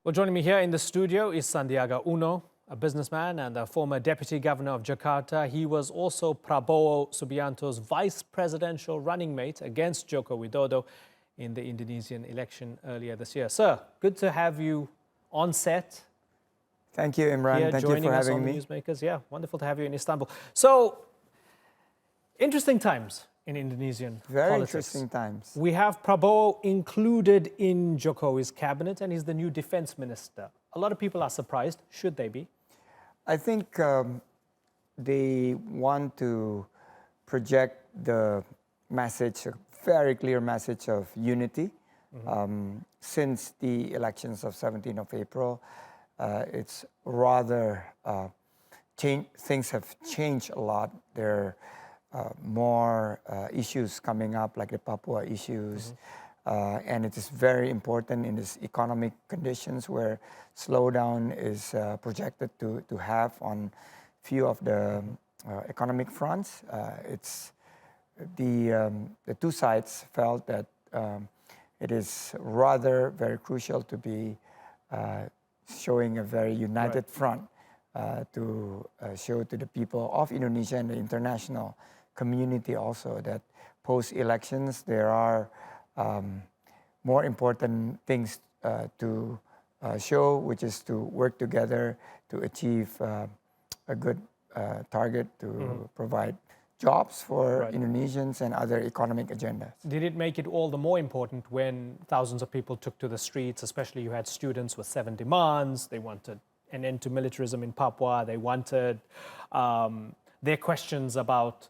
Well, joining me here in the studio is Sandiaga Uno, a businessman and a former deputy governor of Jakarta. He was also Prabowo Subianto's vice presidential running mate against Joko Widodo in the Indonesian election earlier this year. Sir, good to have you on set. Thank you, Imran. Thank you for having me. Newsmakers. Yeah, wonderful to have you in Istanbul. So, interesting times in Indonesian Very politics. interesting times. We have Prabowo included in Jokowi's cabinet, and he's the new defense minister. A lot of people are surprised. Should they be? I think they want to project the message, a very clear message of unity. Since the elections of 17th of April, it's rather things have changed a lot. There are more issues coming up, like the Papua issues. And it is very important in these economic conditions where slowdown is projected to have on few of the economic fronts. It's the two sides felt that it is rather very crucial to be showing a very united front to show to the people of Indonesia and the international community also that post-elections there are more important things to show, which is to work together to achieve a good target to provide jobs for Indonesians and other economic agendas. Did it make it all the more important when thousands of people took to the streets, especially you had students with 7 demands, they wanted an end to militarism in Papua, they wanted their questions about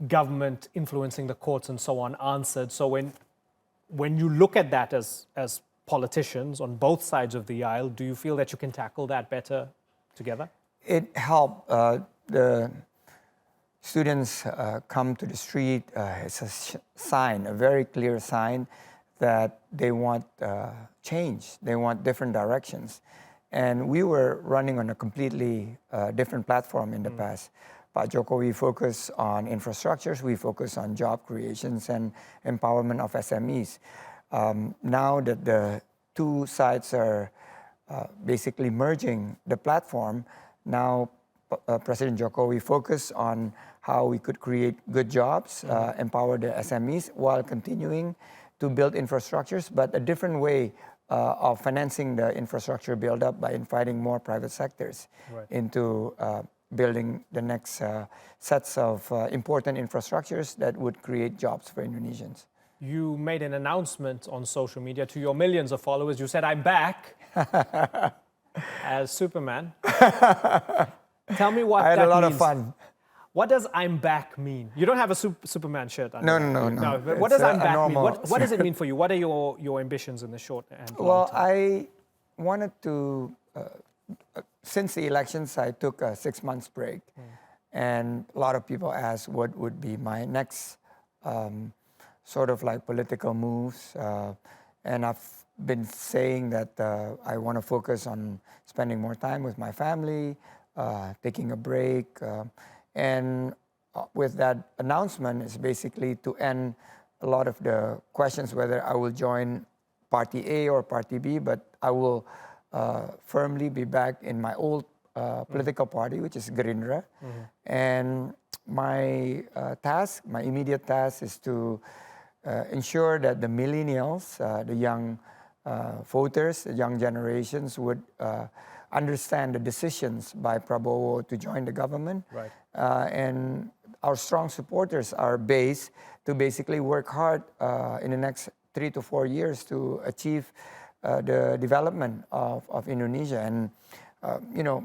government influencing the courts and so on answered. So when you look at that as politicians on both sides of the aisle, do you feel that you can tackle that better together? It helped. The students come to the street. It's a sign, a very clear sign that they want change. They want different directions. And we were running on a completely different platform in the past. Pak Jokowi focused on infrastructures, we focus on job creations and empowerment of SMEs. Now that the two sides are basically merging the platform, now President Jokowi focused on how we could create good jobs, empower the SMEs while continuing to build infrastructures, but a different way of financing the infrastructure build-up by inviting more private sectors into building the next sets of important infrastructures that would create jobs for Indonesians. You made an announcement on social media to your millions of followers. You said, "I'm back as Superman." Tell me what that means. I had a lot of fun. What does "I'm back" mean? You don't have a Superman shirt on. No. But what does "I'm back" mean? What does it mean for you? What are your ambitions in the short and long term? I wanted to, since the elections, I took a 6 months break. And a lot of people asked what would be my next sort of like political moves. And I've been saying that I want to focus on spending more time with my family, taking a break. And with that announcement, it's basically to end a lot of the questions whether I will join Party A or Party B, but I will firmly be back in my old political party, which is Gerindra. And my task, my immediate task is to ensure that the millennials, the young voters, the young generations would understand the decisions by Prabowo to join the government. And our strong supporters are based to basically work hard in the next 3 to 4 years to achieve the development of Indonesia. And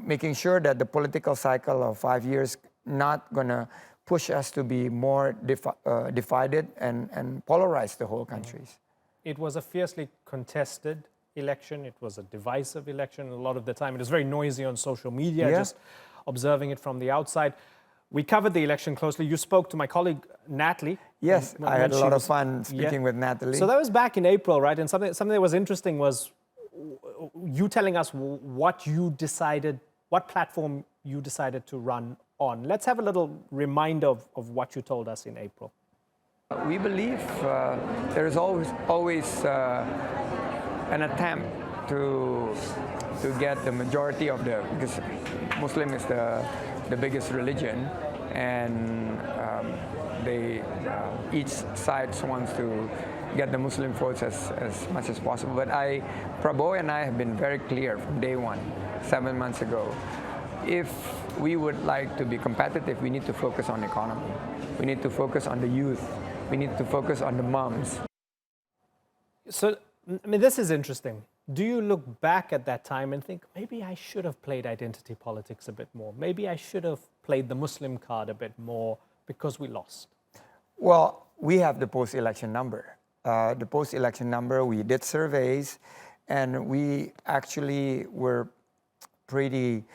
making sure that the political cycle of 5 years not going to push us to be more divided and polarize the whole countries. It was a fiercely contested election. It was a divisive election. A lot of the time it was very noisy on social media, just observing it from the outside. We covered the election closely. You spoke to my colleague, Natalie. Yes, I had a lot of fun speaking with Natalie. So that was back in April, right? And something that was interesting was you telling us what you decided, what platform you decided to run on. Let's have a little reminder of what you told us in April. We believe there is always an attempt to get the majority of because Muslim is the biggest religion, and they each side wants to get the Muslim votes as much as possible. But Prabowo and I have been very clear from day one, 7 months ago. If we would like to be competitive, we need to focus on economy. We need to focus on the youth. We need to focus on the moms. So, I mean, this is interesting. Do you look back at that time and think, maybe I should have played identity politics a bit more? Maybe I should have played the Muslim card a bit more because we lost? Well, we have the post-election number. The post-election number, we did surveys, and we actually were pretty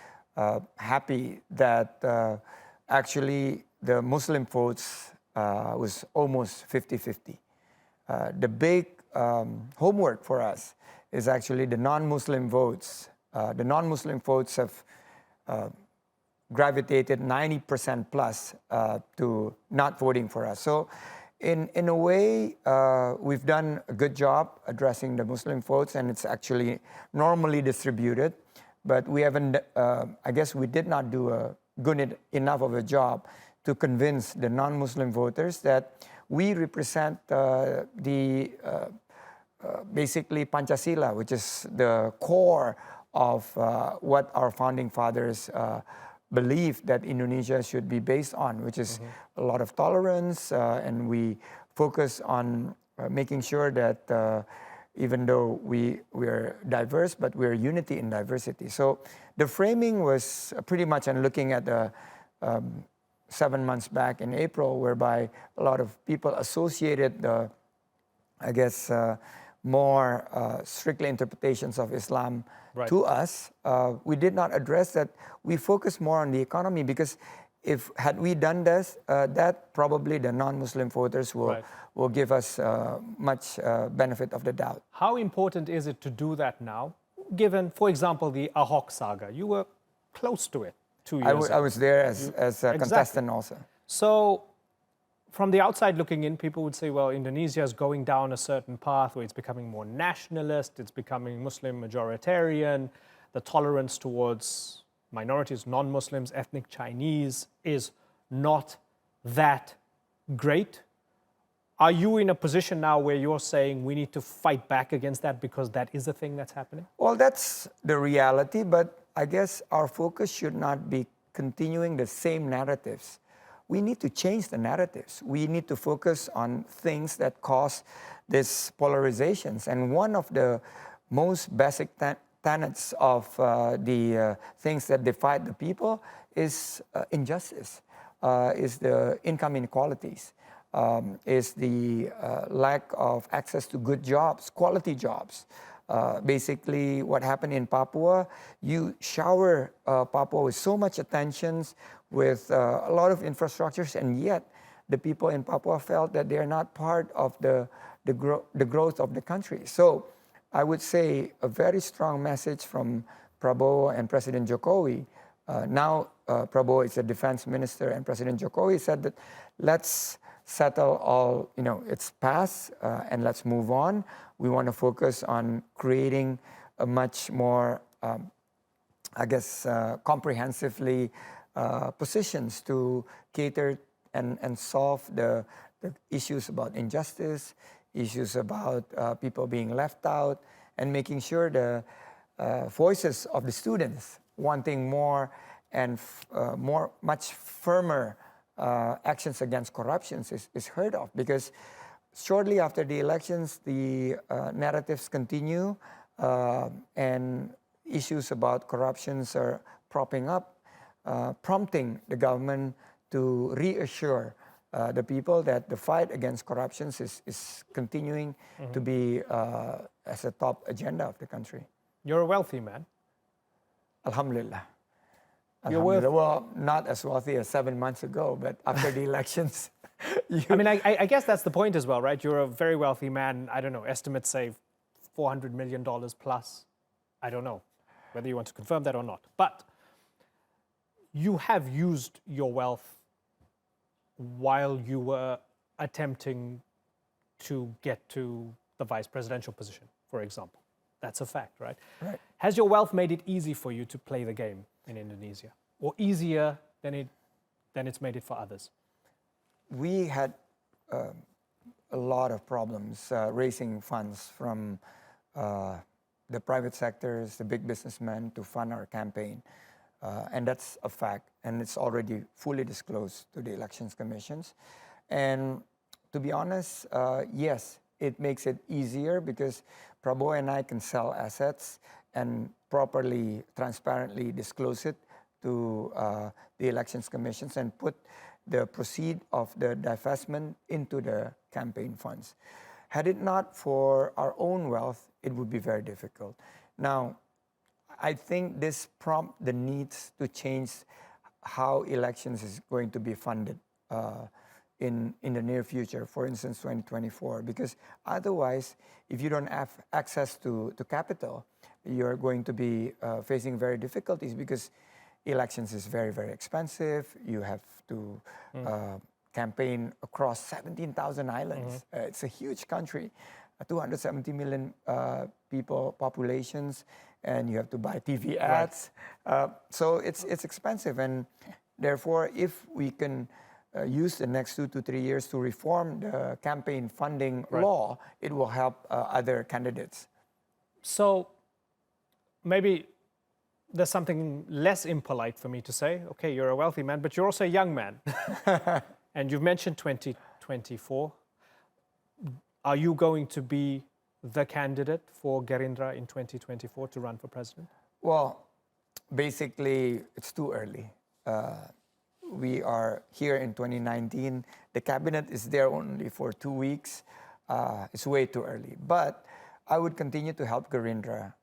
happy that actually the Muslim votes was almost 50-50. The big homework for us is actually the non-Muslim votes. The non-Muslim votes have gravitated 90% plus to not voting for us. So in a way, we've done a good job addressing the Muslim votes, and it's actually normally distributed. But we haven't, I guess we did not do a good enough of a job to convince the non-Muslim voters that we represent basically Pancasila, which is the core of what our founding fathers believed that Indonesia should be based on, which is a lot of tolerance, and we focus on making sure that even though we're diverse, but we're unity in diversity. So the framing was pretty much, and looking at the 7 months back in April, whereby a lot of people associated the, I guess, more strictly interpretations of Islam to us. We did not address that. We focused more on the economy, because had we done this, that probably the non-Muslim voters will give us much benefit of the doubt. How important is it to do that now, given, for example, the Ahok saga? You were close to it 2 years ago. I was there as a contestant also. So from the outside looking in, people would say, well, Indonesia is going down a certain path where it's becoming more nationalist, it's becoming Muslim majoritarian, the tolerance towards minorities, non-Muslims, ethnic Chinese is not that great. Are you in a position now where you're saying we need to fight back against that because that is a thing that's happening? Well, that's the reality, but I guess our focus should not be continuing the same narratives. We need to change the narratives. We need to focus on things that cause these polarizations. And one of the most basic tenets of the things that divide the people is injustice, is the income inequalities, is the lack of access to good jobs, quality jobs. Basically, what happened in Papua, you shower Papua with so much attention, with a lot of infrastructures, and yet the people in Papua felt that they are not part of the growth of the country. So I would say a very strong message from Prabowo and President Jokowi. Now Prabowo is the defense minister, and President Jokowi said that let's settle all, it's past, and let's move on. We want to focus on creating a much more, I guess, comprehensively positions to cater and solve the issues about injustice, issues about people being left out, and making sure the voices of the students wanting more and much firmer actions against corruption is heard of. Because shortly after the elections, the narratives continue, and issues about corruptions are propping up, prompting the government to reassure the people that the fight against corruption is continuing to be as a top agenda of the country. You're a wealthy man. Alhamdulillah. You're worth... Well, not as wealthy as 7 months ago, but after the elections. I mean, I guess that's the point as well, right? You're a very wealthy man. I don't know, estimates say $400 million plus. I don't know whether you want to confirm that or not. But you have used your wealth while you were attempting to get to the vice presidential position, for example. That's a fact, right? Right. Has your wealth made it easy for you to play the game in Indonesia, or easier than it's made it for others? We had a lot of problems raising funds from the private sectors, the big businessmen, to fund our campaign. And that's a fact, and it's already fully disclosed to the elections commissions. And to be honest, yes, it makes it easier because Prabowo and I can sell assets and properly, transparently disclose it to the elections commissions and put the proceed of the divestment into the campaign funds. Had it not for our own wealth, it would be very difficult. Now, I think this prompts the needs to change how elections is going to be funded in the near future, for instance, 2024. Because otherwise, if you don't have access to capital, you're going to be facing very difficulties because elections is very, very expensive. You have to campaign across 17,000 islands. It's a huge country, 270 million people, populations, and you have to buy TV ads. Right. So it's expensive, and therefore, if we can use the next 2 to 3 years to reform the campaign funding law, it will help other candidates. So maybe there's something less impolite for me to say. Okay, you're a wealthy man, but you're also a young man. And you've mentioned 2024. Are you going to be the candidate for Gerindra in 2024 to run for president? Well, basically, it's too early. We are here in 2019. The cabinet is there only for 2 weeks. It's way too early. But I would continue to help Gerindra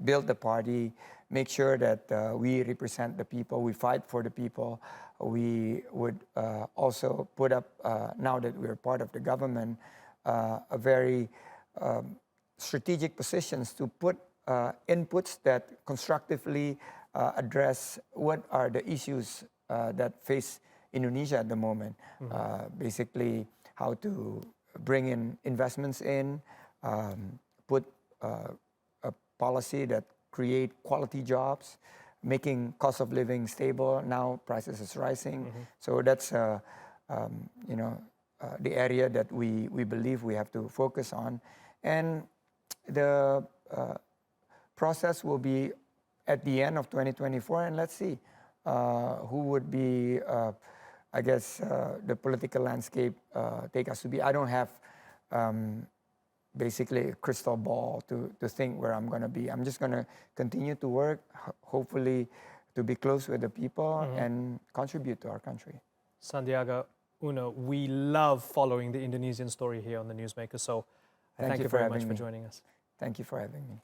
build the party, make sure that we represent the people, we fight for the people. We would also put up, now that we're part of the government, a very strategic positions to put inputs that constructively address what are the issues that face Indonesia at the moment. Basically, how to bring in investments in, put a policy that create quality jobs, making cost of living stable. Now prices is rising. So that's the area that we believe we have to focus on. And the process will be at the end of 2024, and let's see who would be, I guess, the political landscape take us to be. I don't have basically a crystal ball to think where I'm going to be. I'm just going to continue to work, hopefully to be close with the people and contribute to our country. Sandiaga Uno, we love following the Indonesian story here on the Newsmakers, so thank you very much for joining us. Thank you for having me.